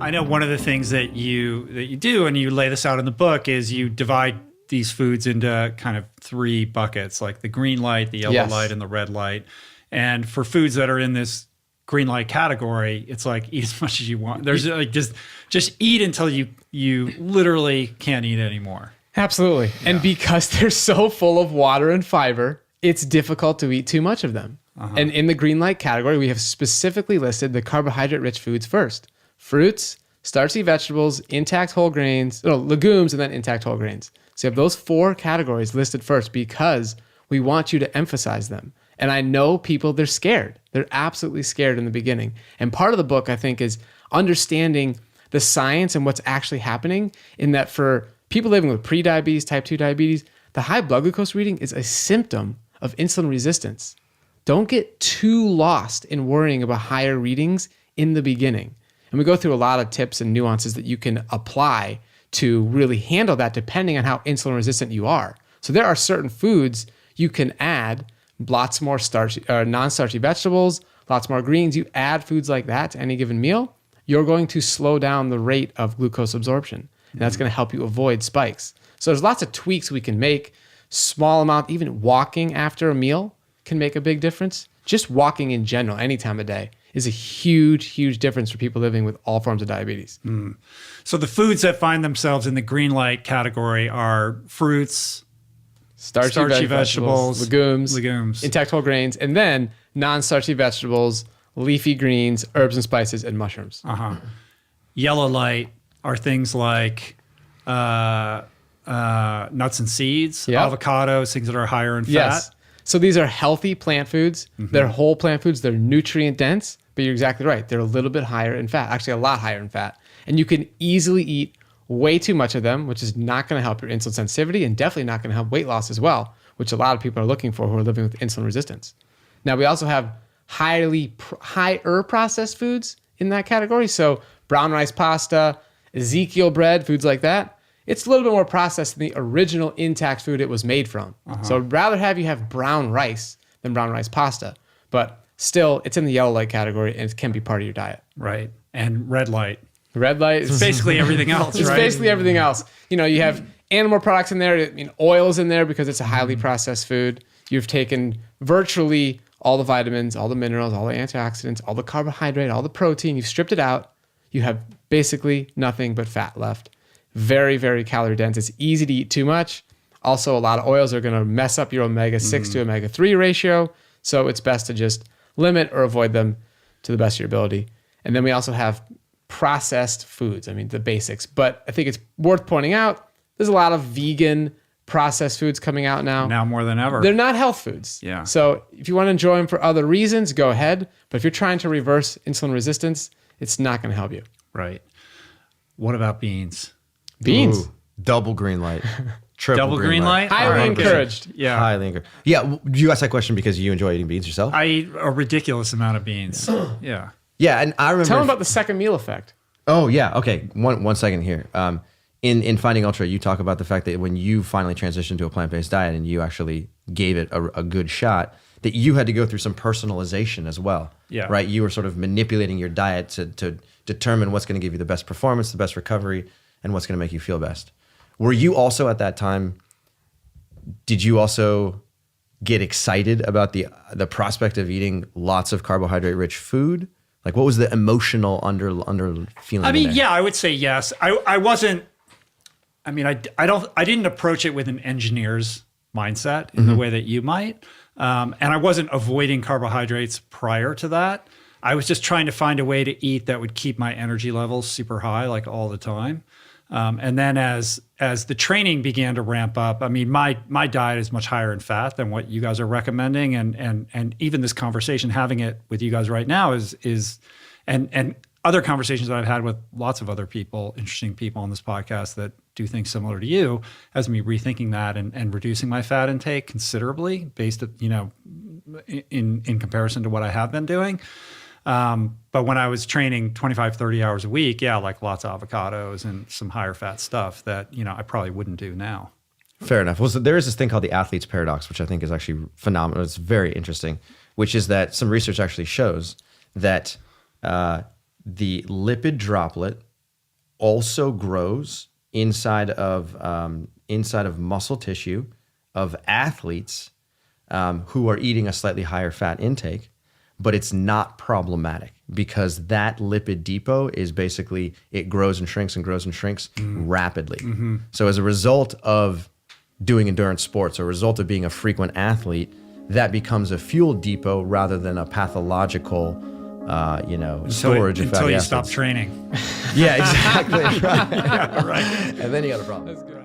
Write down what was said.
I know one of the things that you do, and you lay this out in the book, is you divide these foods into kind of 3 buckets, like the green light, the yellow light, and the red light. And for foods that are in this green light category, it's like eat as much as you want. There's like just eat until you literally can't eat anymore. Absolutely. Yeah. And because they're so full of water and fiber, it's difficult to eat too much of them. And in the green light category, we have specifically listed the carbohydrate-rich foods first. Fruits, starchy vegetables, intact whole grains, legumes, and then intact whole grains. So you have those 4 categories listed first because we want you to emphasize them. And I know people, they're scared. They're absolutely scared in the beginning. And part of the book, I think, is understanding the science and what's actually happening, in that for people living with prediabetes, type 2 diabetes, the high blood glucose reading is a symptom of insulin resistance. Don't get too lost in worrying about higher readings in the beginning. And we go through a lot of tips and nuances that you can apply to really handle that depending on how insulin resistant you are. So there are certain foods you can add lots more starchy or non-starchy vegetables, lots more greens. You add foods like that to any given meal, you're going to slow down the rate of glucose absorption. And that's going to help you avoid spikes. So there's lots of tweaks we can make. Small amount, even walking after a meal can make a big difference. Just walking in general, any time of day, is a huge, huge difference for people living with all forms of diabetes. So the foods that find themselves in the green light category are fruits, starchy vegetables, legumes, intact whole grains, and then non-starchy vegetables, leafy greens, herbs and spices, and mushrooms. Yellow light are things like nuts and seeds, avocados, things that are higher in fat. Yes. So these are healthy plant foods. They're whole plant foods. They're nutrient dense, but you're exactly right. They're a little bit higher in fat, actually a lot higher in fat. And you can easily eat way too much of them, which is not going to help your insulin sensitivity and definitely not going to help weight loss as well, which a lot of people are looking for who are living with insulin resistance. Now, we also have higher processed foods in that category. So brown rice pasta, Ezekiel bread, foods like that. It's a little bit more processed than the original intact food it was made from. So I'd rather have you have brown rice than brown rice pasta. But still, it's in the yellow light category and it can be part of your diet. Right. And red light. Red light is basically everything else, right? It's basically everything else. You have animal products in there, oils in there because it's a highly processed food. You've taken virtually all the vitamins, all the minerals, all the antioxidants, all the carbohydrate, all the protein. You've stripped it out. You have basically nothing but fat left. Very, very calorie dense. It's easy to eat too much. Also, a lot of oils are going to mess up your omega-6 to omega-3 ratio. So it's best to just limit or avoid them to the best of your ability. And then we also have processed foods. I mean, the basics. But I think it's worth pointing out, there's a lot of vegan processed foods coming out now. Now more than ever. They're not health foods. Yeah. So if you want to enjoy them for other reasons, go ahead. But if you're trying to reverse insulin resistance, it's not going to help you. Right. What about beans? Beans. Ooh, double green light. Triple double green light? Highly encouraged. Yeah. Highly encouraged. Yeah. You asked that question because you enjoy eating beans yourself? I eat a ridiculous amount of beans. Yeah. Yeah. And I remember. Tell them about the second meal effect. Oh, yeah. Okay. One second here. In Finding Ultra, you talk about the fact that when you finally transitioned to a plant-based diet and you actually gave it a good shot, that you had to go through some personalization as well. Yeah. Right? You were sort of manipulating your diet to determine what's going to give you the best performance, the best recovery, and what's going to make you feel best. Were you also at that time, did you also get excited about the prospect of eating lots of carbohydrate-rich food? Like, what was the emotional under feeling? I mean, there? yeah, I would say yes. I wasn't. I mean, I didn't approach it with an engineer's mindset in the way that you might, and I wasn't avoiding carbohydrates prior to that. I was just trying to find a way to eat that would keep my energy levels super high, like all the time. And then as the training began to ramp up, I mean, my diet is much higher in fat than what you guys are recommending. And even this conversation, having it with you guys right now is other conversations that I've had with lots of other people, interesting people on this podcast that do things similar to you, has me rethinking that and reducing my fat intake considerably based, in comparison to what I have been doing. But when I was training 25, 30 hours a week, yeah, like lots of avocados and some higher fat stuff that, I probably wouldn't do now. Fair enough. Well, so there is this thing called the athlete's paradox, which I think is actually phenomenal. It's very interesting, which is that some research actually shows that the lipid droplet also grows inside of muscle tissue of athletes who are eating a slightly higher fat intake, but it's not problematic because that lipid depot is basically, it grows and shrinks and grows and shrinks rapidly. So as a result of doing endurance sports or a result of being a frequent athlete, that becomes a fuel depot rather than a pathological storage of fatty until you acids. stop training. Yeah, exactly. Yeah, right. And then you got a problem. That's good.